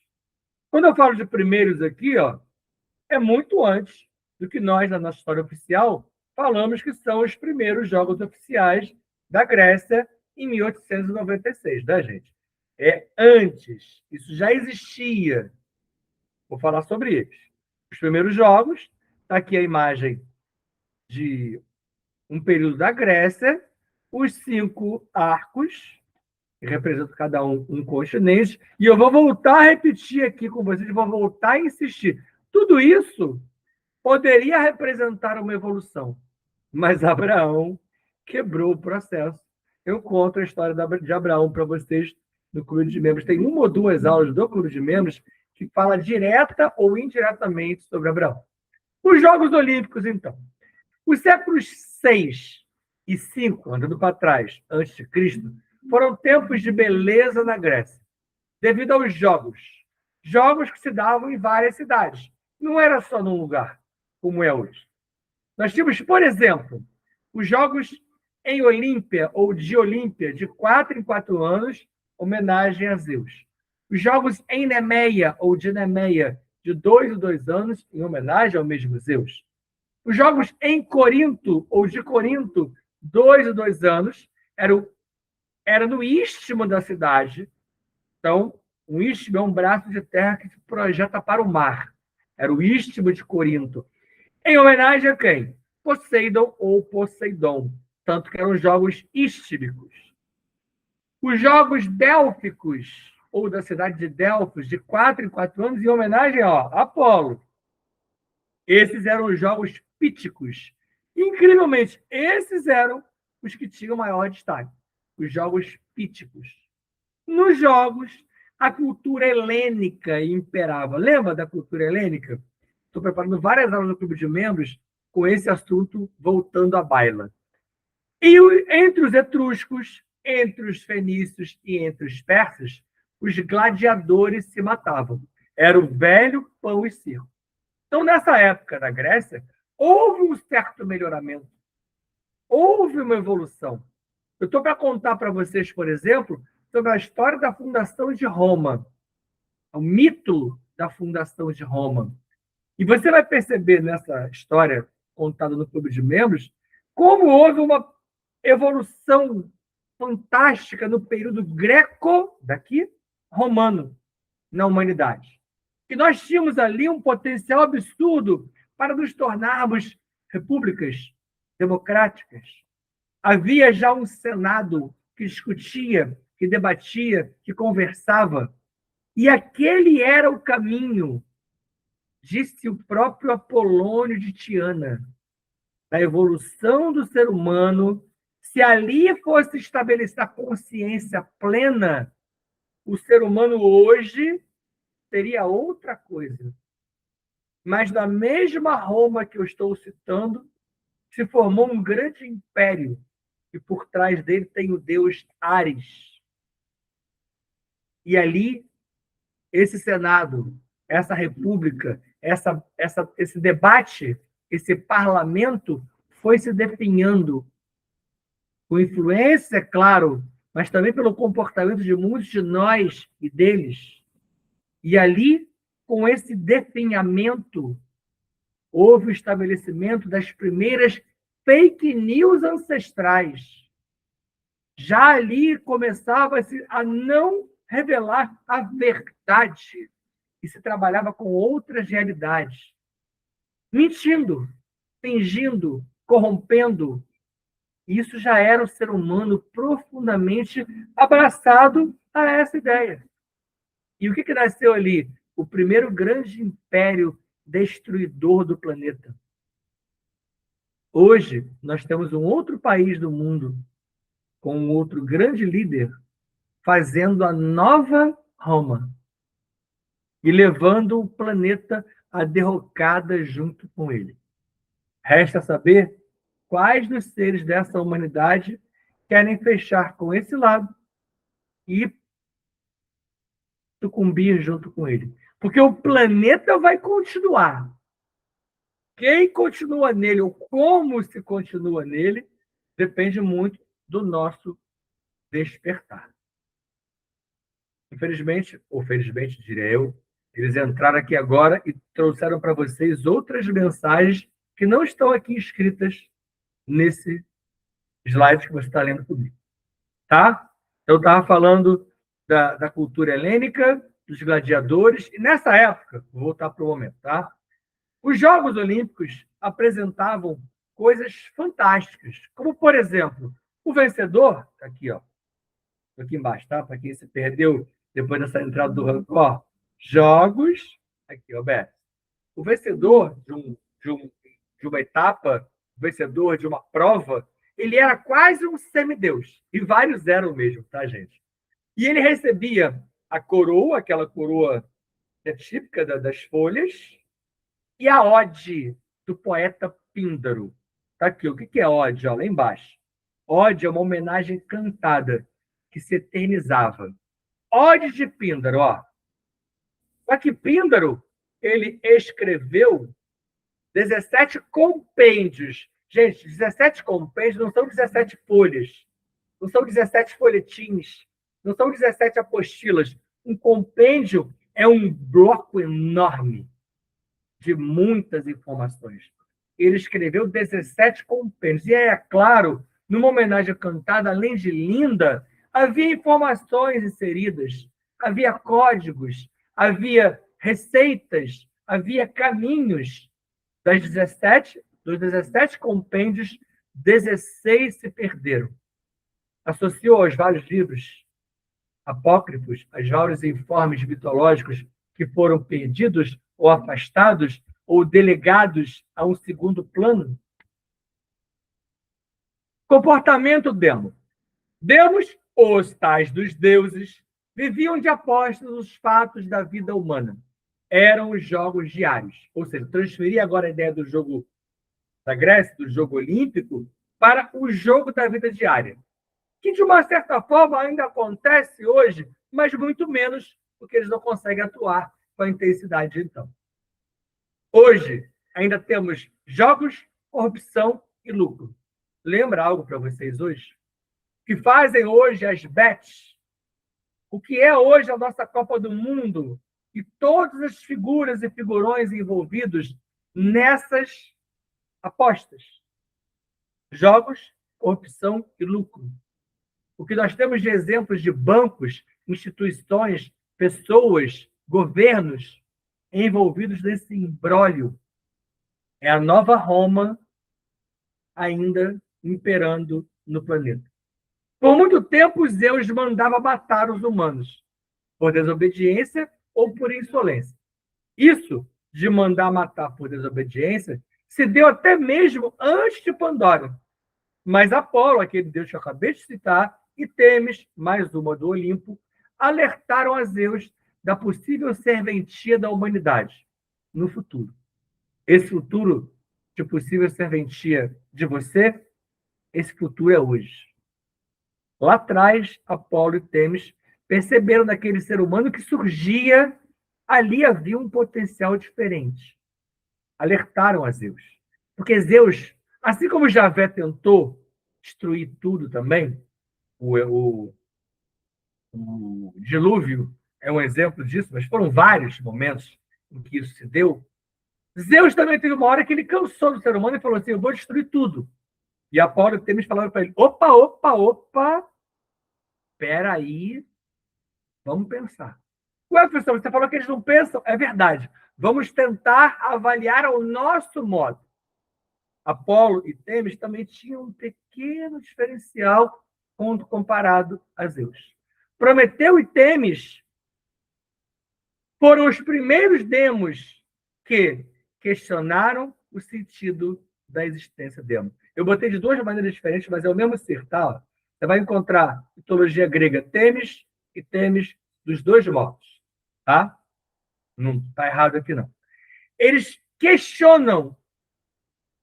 Quando eu falo de primeiros aqui, ó, é muito antes do que nós, na nossa história oficial, falamos que são os primeiros jogos oficiais da Grécia em 1896, né, gente? É antes. Isso já existia. Vou falar sobre eles. Os primeiros jogos, está aqui a imagem de um período da Grécia, os 5 arcos, que representam cada um continente, e eu vou voltar a repetir aqui com vocês, vou voltar a insistir. Tudo isso poderia representar uma evolução, mas Abraão quebrou o processo. Eu conto a história de Abraão para vocês no Clube de Membros. Tem uma ou duas aulas do Clube de Membros que fala direta ou indiretamente sobre Abraão. Os Jogos Olímpicos, então. Os séculos 6 e 5, andando para trás, antes de Cristo, foram tempos de beleza na Grécia, devido aos jogos. Jogos que se davam em várias cidades. Não era só num lugar, como é hoje. Nós tínhamos, por exemplo, os jogos em Olímpia, ou de Olímpia, de 4 em 4 anos, homenagem a Zeus. Os jogos em Nemeia, ou de Nemeia, de 2 em 2 anos, em homenagem ao mesmo Zeus. Os jogos em Corinto, ou de Corinto, 2 em 2 anos, era no istmo da cidade. Então, um istmo é um braço de terra que se projeta para o mar. Era o istmo de Corinto. Em homenagem a quem? Poseidon ou Poseidon. Tanto que eram jogos istmicos. Os jogos délficos, ou da cidade de Delfos, de 4 em 4 anos, em homenagem a Apolo. Esses eram os jogos píticos. Incrivelmente, esses eram os que tinham maior destaque. Os jogos píticos. Nos jogos, a cultura helênica imperava. Lembra da cultura helênica? Estou preparando várias aulas do Clube de Membros com esse assunto voltando à baila. E entre os etruscos, entre os fenícios e entre os persas, os gladiadores se matavam. Era o velho pão e circo. Então, nessa época da Grécia, houve um certo melhoramento. Houve uma evolução. Eu estou para contar para vocês, por exemplo, sobre a história da fundação de Roma. O mito da fundação de Roma. E você vai perceber nessa história contada no Clube de Membros como houve uma evolução fantástica no período greco-romano na humanidade. E nós tínhamos ali um potencial absurdo para nos tornarmos repúblicas democráticas. Havia já um Senado que discutia, que debatia, que conversava. E aquele era o caminho, disse o próprio Apolônio de Tiana, da evolução do ser humano. Se ali fosse estabelecida a consciência plena, o ser humano hoje seria outra coisa. Mas na mesma Roma que eu estou citando, se formou um grande império, e por trás dele tem o deus Ares. E ali, esse Senado, essa república, esse debate, esse parlamento foi se definhando com influência, é claro, mas também pelo comportamento de muitos de nós e deles. E ali, com esse definhamento, houve o estabelecimento das primeiras fake news ancestrais. Já ali começava-se a não revelar a verdade e se trabalhava com outras realidades. Mentindo, fingindo, corrompendo. Isso já era o ser humano profundamente abraçado a essa ideia. E o que nasceu ali? O primeiro grande império destruidor do planeta. Hoje, nós temos um outro país do mundo, com um outro grande líder, fazendo a nova Roma e levando o planeta à derrocada junto com ele. Resta saber quais dos seres dessa humanidade querem fechar com esse lado e sucumbir junto com ele. Porque o planeta vai continuar. Quem continua nele, ou como se continua nele, depende muito do nosso despertar. Infelizmente, ou felizmente, diria eu, eles entraram aqui agora e trouxeram para vocês outras mensagens que não estão aqui escritas nesse slide que você está lendo comigo. Tá? Eu estava falando da cultura helênica, dos gladiadores, e nessa época, vou voltar para o momento, tá? Os Jogos Olímpicos apresentavam coisas fantásticas, como, por exemplo, o vencedor, aqui, ó, aqui embaixo, tá? Para quem se perdeu depois dessa entrada do ranking, ó, Jogos, aqui, ó, Beto. O vencedor de uma etapa, o vencedor de uma prova, ele era quase um semideus. E vários eram mesmo, tá, gente? E ele recebia a coroa, aquela coroa que é típica das folhas, e a ode do poeta Píndaro. Tá aqui, o que é ode? Ó, lá embaixo. Ode é uma homenagem cantada que se eternizava. Ode de Píndaro, ó. Só que Píndaro, ele escreveu 17 compêndios. Gente, 17 compêndios não são 17 folhas, não são 17 folhetins, não são 17 apostilas. Um compêndio é um bloco enorme de muitas informações. Ele escreveu 17 compêndios. E é claro, numa homenagem cantada, além de linda, havia informações inseridas, havia códigos, havia receitas, havia caminhos. Dos 17 compêndios, 16 se perderam. Associou aos vários livros apócrifos, aos vários informes mitológicos que foram perdidos ou afastados ou delegados a um segundo plano. Comportamento demo. Demos, os tais dos deuses, viviam de apostas nos fatos da vida humana. Eram os jogos diários. Ou seja, transferir agora a ideia do jogo da Grécia, do jogo olímpico, para o jogo da vida diária, que de uma certa forma ainda acontece hoje, mas muito menos, porque eles não conseguem atuar com a intensidade de então. Hoje, ainda temos jogos, corrupção e lucro. Lembra algo para vocês hoje? O que fazem hoje as bets? O que é hoje a nossa Copa do Mundo? E todas as figuras e figurões envolvidos nessas apostas. Jogos, corrupção e lucro. O que nós temos de exemplos de bancos, instituições, pessoas, governos envolvidos nesse imbróglio. É a nova Roma ainda imperando no planeta. Por muito tempo, Zeus mandava matar os humanos, por desobediência ou por insolência. Isso de mandar matar por desobediência se deu até mesmo antes de Pandora. Mas Apolo, aquele deus que eu acabei de citar, e Temis, mais uma do Olimpo, alertaram a Zeus da possível serventia da humanidade no futuro. Esse futuro de possível serventia de você, esse futuro é hoje. Lá atrás, Apolo e Temis perceberam naquele ser humano que surgia, ali havia um potencial diferente. Alertaram a Zeus. Porque Zeus, assim como Javé tentou destruir tudo também, o dilúvio é um exemplo disso, mas foram vários momentos em que isso se deu. Zeus também teve uma hora que ele cansou do ser humano e falou assim: eu vou destruir tudo. E Apolo e Temis falaram para ele: opa, espera aí, vamos pensar. Ué, professor, você falou que eles não pensam? É verdade. Vamos tentar avaliar ao nosso modo. Apolo e Temis também tinham um pequeno diferencial quando comparado a Zeus. Prometeu e Temis foram os primeiros demos que questionaram o sentido da existência demo. Eu botei de duas maneiras diferentes, mas é o mesmo ser, tá? Você vai encontrar mitologia grega Temis e Temis dos dois modos, tá? Não está errado aqui, não. Eles questionam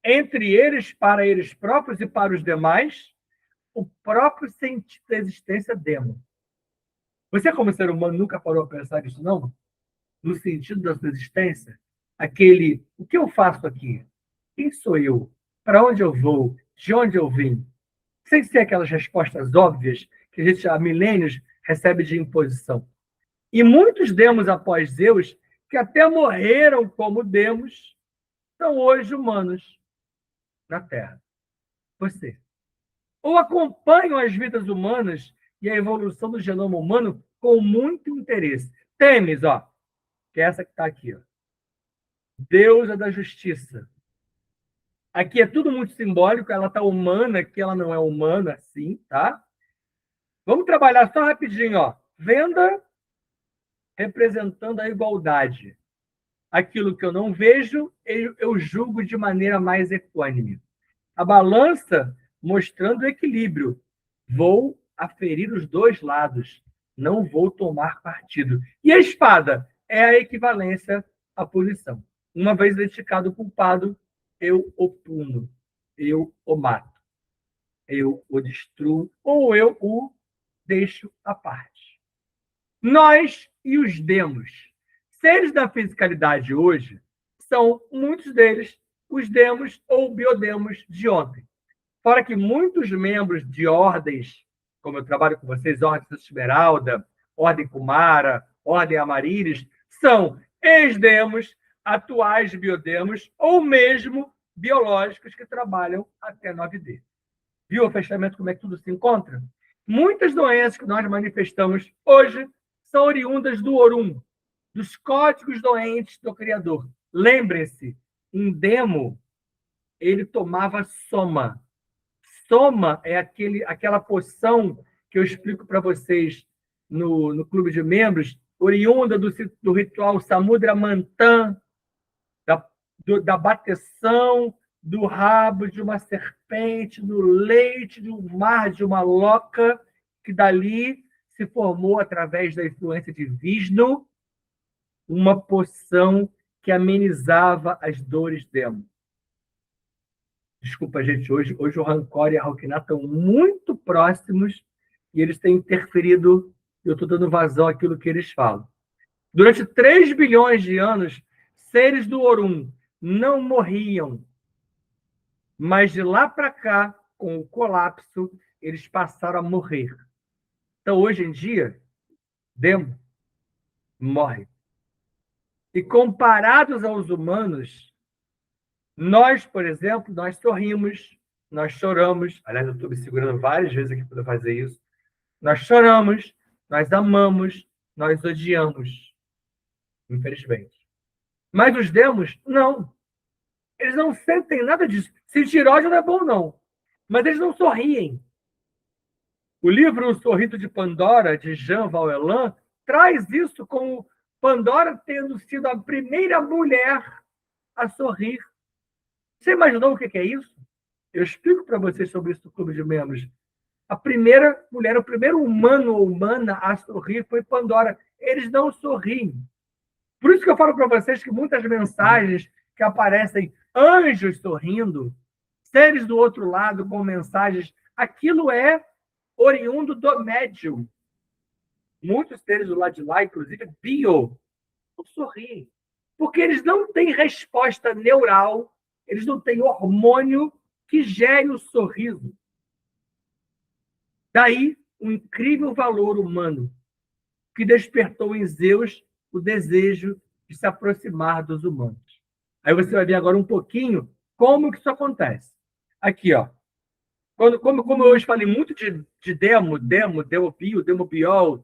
entre eles, para eles próprios e para os demais, o próprio sentido da existência demo. Você, como ser humano, nunca parou a pensar nisso, não? No sentido da sua existência? Aquele, o que eu faço aqui? Quem sou eu? Para onde eu vou? De onde eu vim? Sem ser aquelas respostas óbvias que a gente há milênios recebe de imposição. E muitos demos após Zeus, que até morreram como demos, são hoje humanos na Terra. Você. Ou acompanham as vidas humanas e a evolução do genoma humano com muito interesse. Temis, ó, que é essa que está aqui, ó. Deusa da justiça. Aqui é tudo muito simbólico, ela está humana, aqui ela não é humana assim, tá? Vamos trabalhar só rapidinho, ó. Venda representando a igualdade. Aquilo que eu não vejo, eu julgo de maneira mais equânime. A balança mostrando o equilíbrio. Vou aferir os dois lados, não vou tomar partido. E a espada é a equivalência à punição. Uma vez identificado o culpado, eu o puno, eu o mato, eu o destruo ou eu o deixo à parte. Nós e os demos. Seres da fisicalidade hoje são, muitos deles, os demos ou biodemos de ontem. Fora que muitos membros de ordens, como eu trabalho com vocês, Ordem Esmeralda, Ordem Kumara, Ordem Amarines, são ex-demos, atuais biodemos ou mesmo biológicos que trabalham até 9D. Viu o fechamento, como é que tudo se encontra? Muitas doenças que nós manifestamos hoje são oriundas do Orum, dos códigos doentes do Criador. Lembrem-se, um demo, ele tomava soma. Soma é aquela poção que eu explico para vocês no clube de membros, oriunda do ritual Samudra Manthan, da bateção do rabo de uma serpente, no leite de um mar de uma loca, que dali se formou, através da influência de Vishnu, uma poção que amenizava as dores demo. Desculpa, gente, hoje o Rancor e a Halkiná estão muito próximos e eles têm interferido, eu estou dando vazão àquilo que eles falam. Durante 3 bilhões de anos, seres do Orum não morriam, mas de lá para cá, com o colapso, eles passaram a morrer. Então, hoje em dia, Demo morre. E comparados aos humanos, nós, por exemplo, nós sorrimos, nós choramos. Aliás, eu estou me segurando várias vezes aqui para fazer isso. Nós choramos, nós amamos, nós odiamos, infelizmente. Mas os demos, não. Eles não sentem nada disso. Sentir ódio não é bom, não. Mas eles não sorriem. O livro O Sorriso de Pandora, de Jean Valjean, traz isso como Pandora tendo sido a primeira mulher a sorrir. Você imaginou o que é isso? Eu explico para vocês sobre isso no Clube de Membros. A primeira mulher, o primeiro humano ou humana a sorrir foi Pandora. Eles não sorriem. Por isso que eu falo para vocês que muitas mensagens que aparecem, anjos sorrindo, seres do outro lado com mensagens, aquilo é oriundo do médium. Muitos seres do lado de lá, inclusive bio, não sorriem. Porque eles não têm resposta neural, eles não têm hormônio que gere o sorriso. Daí, um incrível valor humano que despertou em Zeus o desejo de se aproximar dos humanos. Aí você vai ver agora um pouquinho como que isso acontece. Aqui, ó. Como eu hoje falei muito de demo, demopio, demopiol,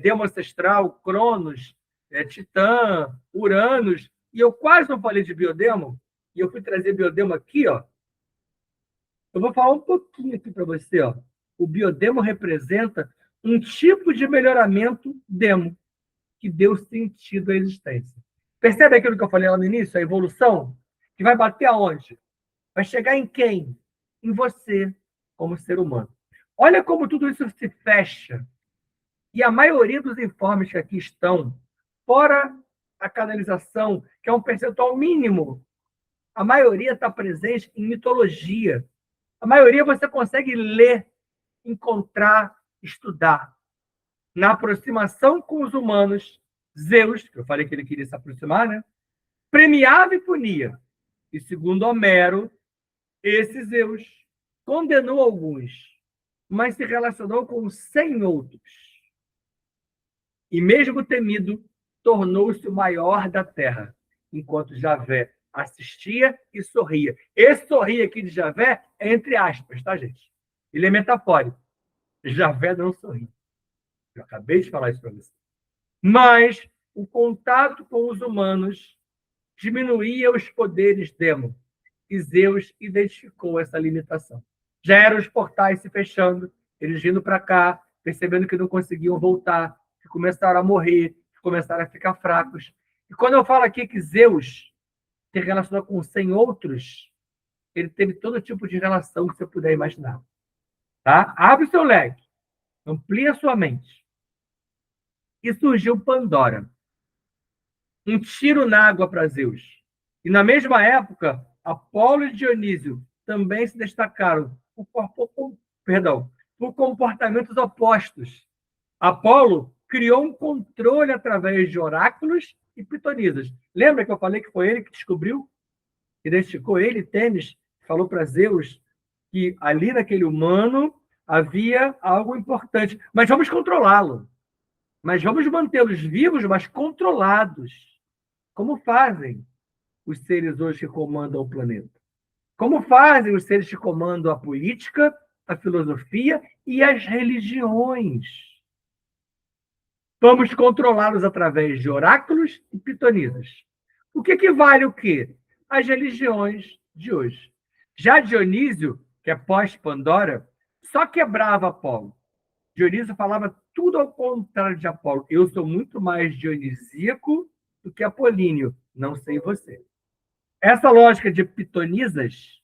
demo ancestral, Cronos, Titã, Uranos, e eu quase não falei de biodemo, e eu fui trazer biodemo aqui, ó. Eu vou falar um pouquinho aqui para você, ó. O biodemo representa um tipo de melhoramento demo que deu sentido à existência. Percebe aquilo que eu falei lá no início, a evolução? Que vai bater aonde? Vai chegar em quem? Em você, como ser humano. Olha como tudo isso se fecha. E a maioria dos informes que aqui estão, fora a canalização, que é um percentual mínimo, a maioria está presente em mitologia. A maioria você consegue ler, encontrar, estudar. Na aproximação com os humanos, Zeus, que eu falei que ele queria se aproximar, né? Premiava e punia. E segundo Homero, esse Zeus condenou alguns, mas se relacionou com 100 outros. e mesmo temido, tornou-se o maior da terra, enquanto Javé assistia e sorria. Esse sorrir aqui de Javé é entre aspas, tá, gente? Ele é metafórico. Javé não sorri. Eu acabei de falar isso para você. Mas o contato com os humanos diminuía os poderes demo, e Zeus identificou essa limitação. Já eram os portais se fechando, eles vindo para cá, percebendo que não conseguiam voltar, que começaram a morrer, que começaram a ficar fracos. E quando eu falo aqui que Zeus se relaciona com 100 outros, ele teve todo tipo de relação que você puder imaginar. Tá? Abre o seu leque, amplia a sua mente. E surgiu Pandora, um tiro na água para Zeus. E na mesma época, Apolo e Dionísio também se destacaram por comportamentos opostos. Apolo criou um controle através de oráculos e pitonisas. Lembra que eu falei que foi ele que descobriu? Identificou ele, Tênis, falou para Zeus que ali naquele humano havia algo importante. Mas vamos controlá-lo. Mas vamos mantê-los vivos, mas controlados. Como fazem os seres hoje que comandam o planeta? Como fazem os seres que comandam a política, a filosofia e as religiões? Vamos controlá-los através de oráculos e pitonisas. O que vale o quê? As religiões de hoje. Já Dionísio, que é pós-Pandora, só quebrava Apolo. Dionísio falava tudo ao contrário de Apolo. Eu sou muito mais dionisíaco do que apolíneo. Não sei você. Essa lógica de pitonisas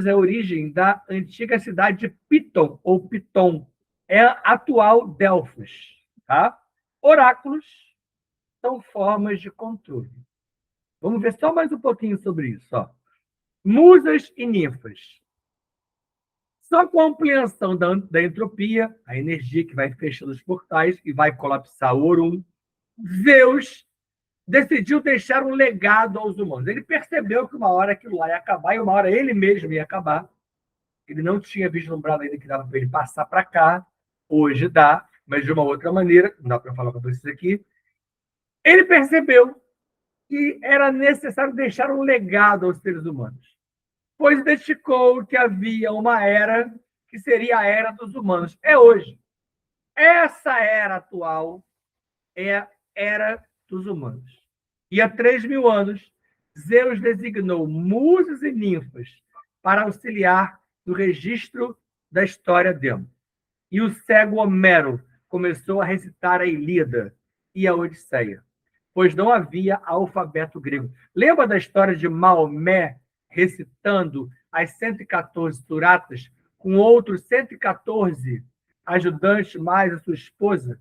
é a origem da antiga cidade de Piton, ou Piton. É a atual Delfos. Tá? Oráculos são formas de controle. Vamos ver só mais um pouquinho sobre isso. Ó. Musas e ninfas. Só com a ampliação da entropia, a energia que vai fechando os portais e vai colapsar o Orum, Zeus decidiu deixar um legado aos humanos. Ele percebeu que uma hora aquilo lá ia acabar e uma hora ele mesmo ia acabar. Ele não tinha vislumbrado ainda que dava para ele passar para cá. Hoje dá, mas de uma outra maneira, não dá para falar com vocês aqui. Ele percebeu que era necessário deixar um legado aos seres humanos, pois identificou que havia uma era que seria a era dos humanos. É hoje. Essa era atual é a era dos humanos. E há 3.000 anos, Zeus designou musas e ninfas para auxiliar no registro da história dele. E o cego Homero começou a recitar a Ilíada e a Odisseia, pois não havia alfabeto grego. Lembra da história de Maomé recitando as 114 suratas com outros 114 ajudantes mais a sua esposa?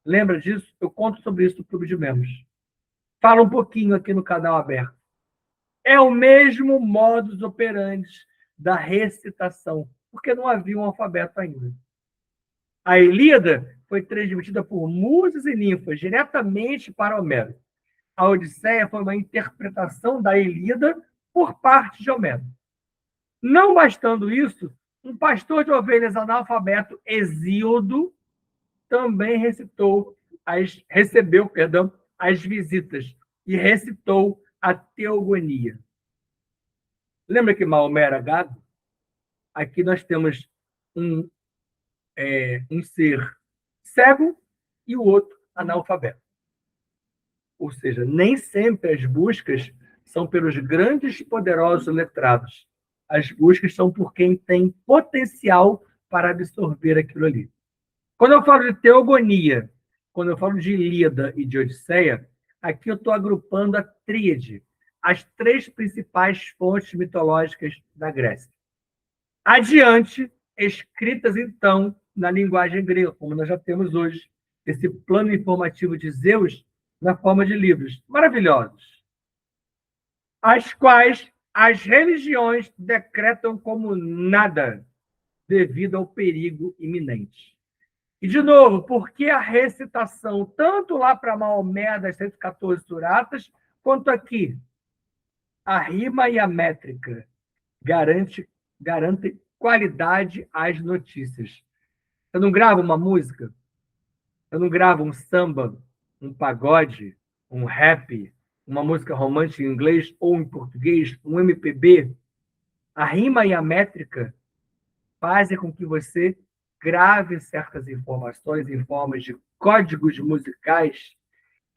Lembra disso? Eu conto sobre isso no Clube de Membros. Fala um pouquinho aqui no canal aberto. É o mesmo modus operandi da recitação, porque não havia um alfabeto ainda. A Ilíada foi transmitida por musas e ninfas diretamente para Homero. A Odisseia foi uma interpretação da Ilíada por parte de Homero. Não bastando isso, um pastor de ovelhas analfabeto, Hesíodo, também recebeu as visitas e recitou a Teogonia. Lembra que Maomé era gado? Aqui nós temos um ser cego e o outro analfabeto. Ou seja, nem sempre as buscas são pelos grandes e poderosos letrados. As buscas são por quem tem potencial para absorver aquilo ali. Quando eu falo de teogonia, quando eu falo de Ilíada e de Odisseia, aqui eu estou agrupando a tríade, as 3 principais fontes mitológicas da Grécia. Adiante, escritas, então, na linguagem grega, como nós já temos hoje, esse plano informativo de Zeus na forma de livros maravilhosos, as quais as religiões decretam como nada devido ao perigo iminente. E, de novo, por que a recitação, tanto lá para Maomé, das 114 suratas, quanto aqui? A rima e a métrica garantem qualidade às notícias. Você não grava uma música? Eu não gravo um samba, um pagode, um rap, uma música romântica em inglês ou em português, um MPB. A rima e a métrica fazem com que você grave certas informações em formas de códigos musicais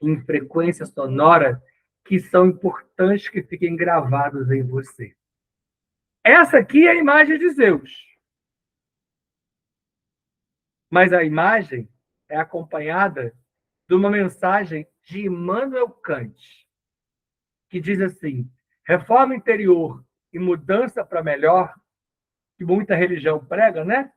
em frequência sonora que são importantes que fiquem gravados em você. Essa aqui é a imagem de Zeus. Mas a imagem é acompanhada de uma mensagem de Immanuel Kant, que diz assim: reforma interior e mudança para melhor, que muita religião prega, né?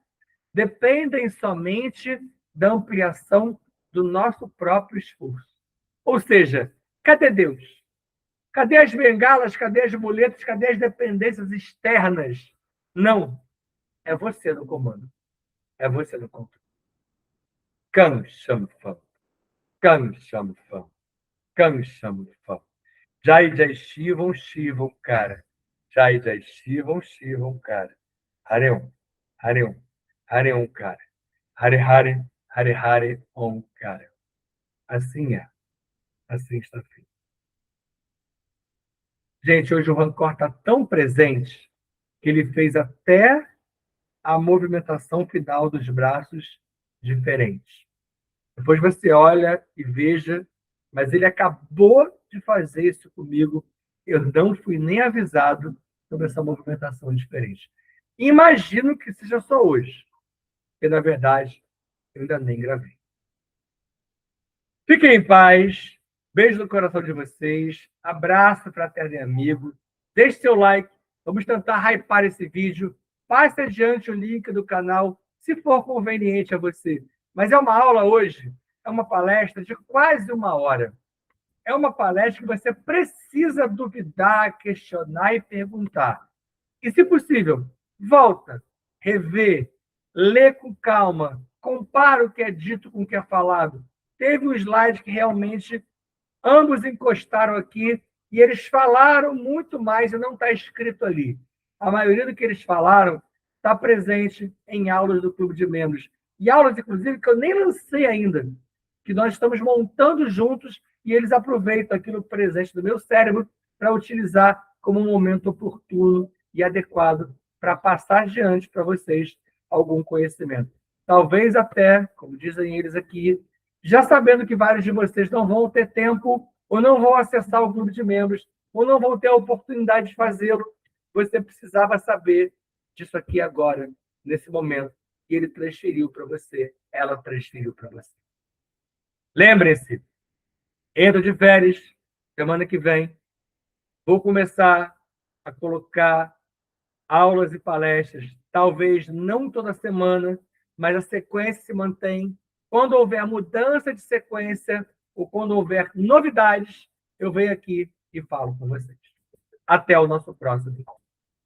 Dependem somente da ampliação do nosso próprio esforço. Ou seja, cadê Deus? Cadê as bengalas? Cadê as muletas? Cadê as dependências externas? Não. É você no comando. É você no controle. Cano chama fã. Cano chama fã. Cano chama fã. Jai Jai Shivam Shivam, cara. Jai Jai Shivam Shivam, cara. Harion. Harion. Harion, cara. Hare Hare. Hare Hare Om, cara. Assim é. Assim está feito. Gente, hoje o Rancor está tão presente que ele fez até a movimentação final dos braços diferente. Depois você olha e veja, mas ele acabou de fazer isso comigo. Eu não fui nem avisado sobre essa movimentação diferente. Imagino que seja só hoje, porque, na verdade, eu ainda nem gravei. Fiquem em paz. Beijo no coração de vocês. Abraço fraterno e amigo. Deixe seu like. Vamos tentar hypar esse vídeo. Passe adiante o link do canal, se for conveniente a você. Mas é uma aula hoje, é uma palestra de quase 1 hora. É uma palestra que você precisa duvidar, questionar e perguntar. E, se possível, volta, revê, lê com calma, compara o que é dito com o que é falado. Teve um slide que realmente ambos encostaram aqui e eles falaram muito mais e não está escrito ali. A maioria do que eles falaram está presente em aulas do Clube de Membros. E aulas, inclusive, que eu nem lancei ainda, que nós estamos montando juntos e eles aproveitam aquilo presente do meu cérebro para utilizar como um momento oportuno e adequado para passar adiante para vocês algum conhecimento. Talvez até, como dizem eles aqui, já sabendo que vários de vocês não vão ter tempo ou não vão acessar o Clube de Membros ou não vão ter a oportunidade de fazê-lo, você precisava saber disso aqui agora, nesse momento, e ele transferiu para você, ela transferiu para você. Lembrem-se, entro de férias, semana que vem, vou começar a colocar aulas e palestras, talvez não toda semana, mas a sequência se mantém. Quando houver mudança de sequência ou quando houver novidades, eu venho aqui e falo com vocês. Até o nosso próximo encontro.